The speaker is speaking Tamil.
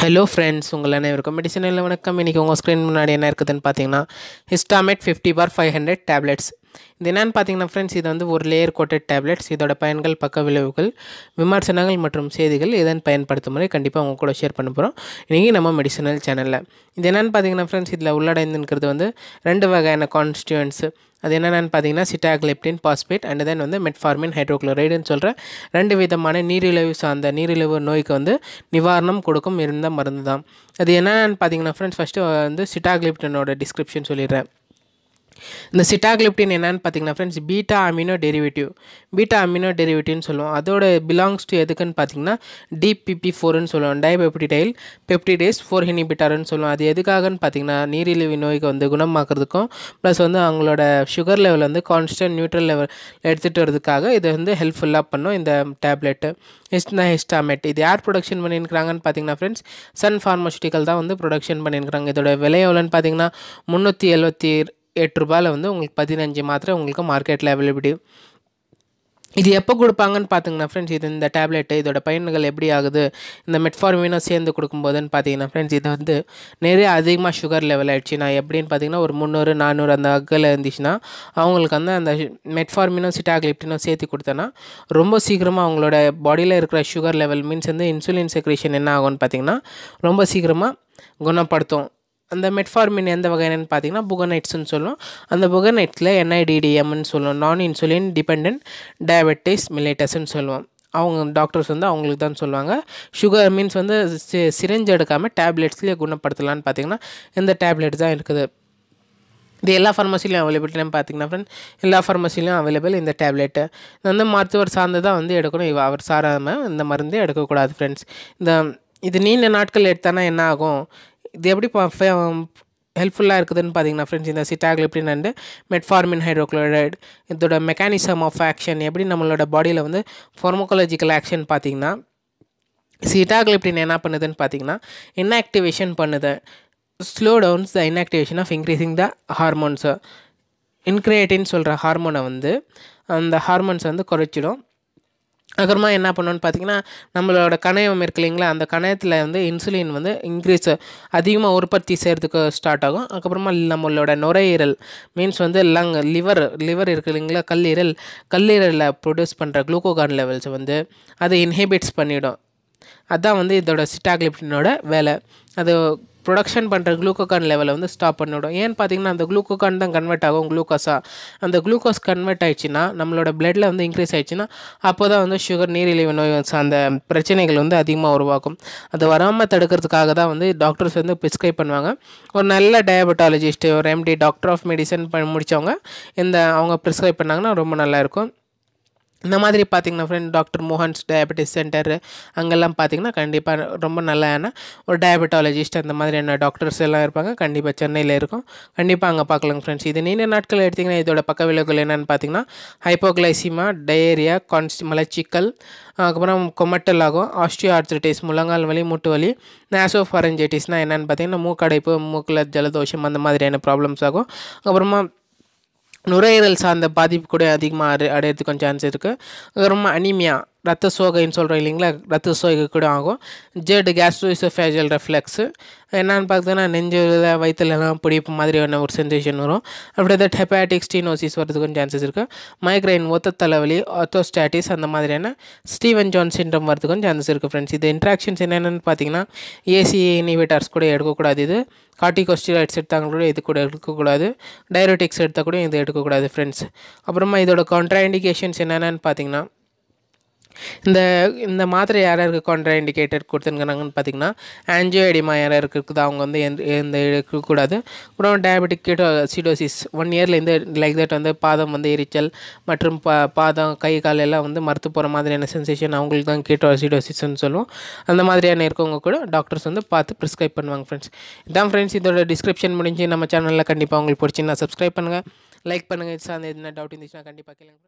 ஹலோ ஃப்ரெண்ட்ஸ், உங்கள் அனைவருக்கும் மெடிசனில் வணக்கம். இன்றைக்கி உங்கள் ஸ்க்ரீன் முன்னாடி என்ன இருக்குதுன்னு பார்த்தீங்கன்னா, ஹிஸ்டாமேட் 50/500 டேப்லெட்ஸ். இது என்னென்னு பார்த்தீங்கன்னா ஃப்ரெண்ட்ஸ், இது வந்து ஒரு லேயர் கோட்டட் டேப்லெட்ஸ். இதோட பயன்கள், பக்க விளைவுகள், விமர்சனங்கள் மற்றும் செய்திகள் இதன் பயன்படுத்தும் முறை கண்டிப்பாக உங்கள் கூட ஷேர் பண்ண போகிறோம் இன்றைக்கி நம்ம மெடிசனல் சேனலில். இது என்னென்னு பார்த்தீங்கன்னா ஃப்ரெண்ட்ஸ், இதில் உள்ளடங்கிருக்கிறது வந்து 2 வகையான கான்ஸ்டியூவன்ஸு. அது என்னென்னு பார்த்தீங்கன்னா சிட்டாக்லிப்டின் பாஸ்பேட் அண்ட் தென் வந்து மெட்ஃபார்மின் ஹைட்ரோக்ளோரைடுன்னு சொல்கிற 2 விதமான நீரிழிவு சார்ந்த நீரிழிவு நோய்க்கு வந்து நிவாரணம் கொடுக்கும் இருந்த மருந்து தான். அது என்னென்னு பார்த்தீங்கன்னா ஃப்ரெண்ட்ஸ், ஃபஸ்ட்டு வந்து சிட்டாக்லிப்டினோட டிஸ்கிரிப்ஷன் சொல்லிடுறேன். இந்த சிட்டாக்லிப்டின் என்னென்னு பார்த்தீங்கன்னா ஃப்ரெண்ட்ஸ், பீட்டா அமினோ டெரிவேட்டிவ்னு சொல்லுவோம். அதோட பிலாங்ஸ் டு எதுக்குன்னு பார்த்தீங்கன்னா DPP4ன்னு சொல்லுவோம், டைபெப்டிடைல் பெப்டிடேஸ் 4 இன்ஹிபிட்டார்னு சொல்லுவோம். அது எதுக்காகன்னு பார்த்தீங்கன்னா நீரிழிவு நோய்க்கு வந்து குணமாக்குறதுக்கும் ப்ளஸ் வந்து அவங்களோட சுகர் லெவல் வந்து கான்ஸ்டன்ட் நியூட்ரல் லெவல் எடுத்துகிட்டு வரதுக்காக இது வந்து ஹெல்ப்ஃபுல்லாக பண்ணும் இந்த டேப்லெட்டு. ஹிஸ்டாமேட் இது யார் ப்ரொடக்ஷன் பண்ணியிருக்கிறாங்கன்னு பார்த்தீங்கன்னா ஃப்ரெண்ட்ஸ், சன் ஃபார்மசூட்டிக்கல் தான் வந்து ப்ரொடக்ஷன் பண்ணியிருக்கிறாங்க. இதோட விலை எவ்வளோன்னு பார்த்தீங்கன்னா $378 வந்து உங்களுக்கு 15 மாத்திரை உங்களுக்கு மார்க்கெட்டில் அவைலபிலிட்டி. இது எப்போ கொடுப்பாங்கன்னு பார்த்தீங்கன்னா ஃப்ரெண்ட்ஸ், இது இந்த டேப்லெட்டு இதோட பயன்கள் எப்படி ஆகுது இந்த மெட்ஃபார்மினும் சேர்ந்து கொடுக்கும்போதுன்னு பார்த்தீங்கன்னா ஃப்ரெண்ட்ஸ், இது வந்து நிறைய அதிகமாக சுகர் லெவல் ஆகிடுச்சுன்னா எப்படின்னு பார்த்தீங்கன்னா ஒரு 300-400 அந்த அக்கில் இருந்துச்சுன்னா அவங்களுக்கு வந்து அந்த மெட்ஃபார்மினும் சிட்டாக்லிப்டினும் சேர்த்து கொடுத்தோன்னா ரொம்ப சீக்கிரமாக அவங்களோட பாடியில் இருக்கிற சுகர் லெவல் மீன்ஸ் வந்து இன்சுலின் செக்ரேஷன் என்ன ஆகும்னு பார்த்தீங்கன்னா ரொம்ப சீக்கிரமாக குணப்படுத்தும். அந்த மெட்ஃபார்மின் எந்த வகைன்னு பார்த்தீங்கன்னா புகனைட்ஸ்ன்னு சொல்லுவோம். அந்த புகனைட்ஸில் NIDDMன்னு சொல்லுவோம், நான் இன்சுலின் டிபெண்ட் டயபெட்டிஸ் மில்லைட்டஸ்ன்னு சொல்லுவோம். அவங்க டாக்டர்ஸ் வந்து அவங்களுக்கு தான் சொல்லுவாங்க. சுகர் மீன்ஸ் வந்து சிரிஞ்சு எடுக்காமல் டேப்லெட்ஸ்லேயே குணப்படுத்தலான்னு பார்த்தீங்கன்னா இந்த டேப்லெட் தான் இருக்குது. இது எல்லா ஃபார்மசிலையும் அவைலபிலிட்டின்னு பார்த்தீங்கன்னா ஃப்ரெண்ட், எல்லா ஃபார்மசிலையும் அவைலபிள் இந்த டேப்லெட்டு. இது வந்து மருத்துவர் சார்ந்து தான் வந்து எடுக்கணும், அவர் சாராமல் இந்த மருந்தே எடுக்கக்கூடாது ஃப்ரெண்ட்ஸ். இது நீண்ட நாட்கள் எடுத்தானா என்ன ஆகும், இது எப்படி ஹெல்ப்ஃபுல்லாக இருக்குதுன்னு பார்த்தீங்கன்னா ஃப்ரெண்ட்ஸ், இந்த சிட்டாக்லிப்டின் அண்டு மெட்ஃபார்மின் ஹைட்ரோக்ளோரைடு இதோட மெக்கானிசம் ஆஃப் ஆக்ஷன் எப்படி நம்மளோட பாடியில் வந்து ஃபார்மகாலஜிக்கல் ஆக்ஷன் பார்த்தீங்கன்னா சிட்டாக்லிப்டின் என்ன பண்ணுதுன்னு பார்த்தீங்கன்னா இன்ஆக்டிவேஷன் பண்ணுது, slow downs the inactivation of increasing the hormones. இன்க்ரியேட்டின்னு சொல்கிற ஹார்மோனை வந்து அந்த ஹார்மோன்ஸை வந்து குறைச்சிடும். அப்புறமா என்ன பண்ணணும்னு பார்த்தீங்கன்னா நம்மளோட கணையம் இருக்கு இல்லைங்களா, அந்த கணையத்தில் வந்து இன்சுலின் வந்து இன்க்ரீஸ் அதிகமாக உற்பத்தி செய்கிறதுக்கு ஸ்டார்ட் ஆகும். அதுக்கப்புறமா நம்மளோட நுரையீரல் மீன்ஸ் வந்து லிவர் இருக்கு இல்லைங்களா, கல்லீரலில் ப்ரொடியூஸ் பண்ணுற குளுக்கோகான் லெவல்ஸ் வந்து அதை இன்ஹிபிட்ஸ் பண்ணிவிடும். அதுதான் வந்து இதோட சிட்டாக்லிப்டினோட வேலை. அது ப்ரொடக்ஷன் பண்ணுற குளுக்கோகான் லெவலை வந்து ஸ்டாப் பண்ணிவிடும். ஏன்னு பார்த்தீங்கன்னா அந்த குளுக்கோகான் தான் கன்வெர்ட் ஆகும் குளுக்கோஸாக. அந்த குளுக்கோஸ் கன்வெர்ட் ஆகிடுச்சுன்னா நம்மளோட பிளட்டில் வந்து இன்க்ரீஸ் ஆகிடுச்சுன்னா அப்போ தான் வந்து சுகர் நீரிழிவு நோய் அந்த பிரச்சனைகள் வந்து அதிகமாக உருவாக்கும். அது வராமல் தடுக்கிறதுக்காக தான் வந்து டாக்டர்ஸ் வந்து ப்ரிஸ்கிரைப் பண்ணுவாங்க. ஒரு நல்ல டயபெட்டாலஜிஸ்ட்டு, ஒரு MD டாக்டர் ஆஃப் மெடிசன் முடித்தவங்க அவங்க ப்ரிஸ்கிரைப் பண்ணாங்கன்னா ரொம்ப நல்லாயிருக்கும். இந்த மாதிரி பார்த்திங்கன்னா friend doctor Mohan's diabetes centre அங்கெல்லாம் பார்த்திங்கன்னா கண்டிப்பாக ரொம்ப நல்ல ஒரு டயபெட்டாலஜிஸ்ட் அந்த மாதிரியான டாக்டர்ஸ் எல்லாம் இருப்பாங்க. கண்டிப்பாக சென்னையில் இருக்கும், கண்டிப்பாக அங்கே பார்க்கலாங்க ஃப்ரெண்ட்ஸ். இது நீண்ட நாட்கள் எடுத்திங்கன்னா இதோட பக்க விளைவுகள் என்னென்னு பார்த்தீங்கன்னா ஹைப்போக்ளைசிமா, டயேரியா, மலச்சிக்கல், அதுக்கப்புறம் கொமட்டல் ஆகும், ஆஸ்டியோ ஆர்த்ரைட்டிஸ் முழங்கால் வலி, மூட்டு வலி, நாசோஃபாரஞ்சைட்டிஸ்னால் என்னென்னு பார்த்தீங்கன்னா மூக்கடைப்பு, மூக்கில் ஜலதோஷம் அந்த மாதிரியான ப்ராப்ளம்ஸ் ஆகும். அப்புறமா நுரையீரல் சார்ந்த பாதிப்பு கூட அதிகமாக அடையிறதுக்கு கொஞ்சம் சான்ஸ் இருக்குது. அப்புறமா அனீமியா, ரத்த சோகைன்னு சொல்கிறோம் இல்லைங்களா, ரத்த சோகை கூட ஆகும். கேஸ்ட்ரோஇசோஃபேஜியல் ரெஃப்ளெக்ஸு என்னென்னு பார்த்தீங்கன்னா நெஞ்சில் வயிற்றுலலாம் பிடிப்பு மாதிரியான ஒரு சென்சேஷன் வரும். அப்படியே ஹெப்பாட்டிக் ஸ்டீனோசிஸ் வரதுக்கு கொஞ்சம் சான்சஸ் இருக்குது. மைக்ரைன், ஒத்த தலைவலி, ஆர்த்தோஸ்டாட்டிஸ் அந்த மாதிரியான ஸ்டீவன் ஜான் சிண்ட்ரோம் வரதுக்கு கொஞ்சம் சான்சஸ் இருக்குது ஃப்ரெண்ட்ஸ். இது இன்ட்ராக்ஷன்ஸ் என்னென்னு பார்த்தீங்கன்னா ACE இன்ஹிபிட்டர்ஸ் கூட எடுக்கக்கூடாது, இது கார்டிகோஸ்டீராய்ட்ஸ் எடுத்தாங்க கூட இது கூட எடுக்கக்கூடாது, டையூரெட்டிக்ஸ் எடுத்தால் கூட இது எடுக்கக்கூடாது ஃப்ரெண்ட்ஸ். அப்புறமா இதோட கான்ட்ராஇண்டிகேஷன்ஸ் என்னென்னு பார்த்தீங்கன்னா இந்த மாத்திரை யாராருக்கு கான்ட்ராஇண்டிகேட்டட் கொடுத்துருக்காங்கன்னு பார்த்தீங்கன்னா ஆன்ஜியோஎடிமா யாராருக்கு இருக்குது அவங்க வந்து எந்த எடுக்கக்கூடாது. அப்புறம் டயபெட்டிக் கீட்டோசிடோசிஸ் 1 இயர்லேருந்து லைக் தட் வந்து பாதம் வந்து எரிச்சல் மற்றும் பாதம் கை கால் எல்லாம் வந்து மறுத்து போகிற மாதிரியான சென்சேஷன் அவங்களுக்கு தான் கீட்டோசிடோசிஸ்ன்னு சொல்லுவோம். அந்த மாதிரியான இருக்கவங்க கூட டாக்டர்ஸ் வந்து பார்த்து ப்ரிஸ்கிரைப் பண்ணுவாங்க ஃப்ரெண்ட்ஸ். இதான் ஃப்ரெண்ட்ஸ் இதோட டிஸ்கிரிப்ஷன் முடிஞ்சு நம்ம சேனலில் கண்டிப்பாக உங்களுக்கு பிடிச்சின்னா சப்ஸ்கிரைப் பண்ணுங்கள், லைக் பண்ணுங்கள். சார்ந்த எதுனா டவுட் இருந்துச்சுன்னா கண்டிப்பாக கேளுங்க.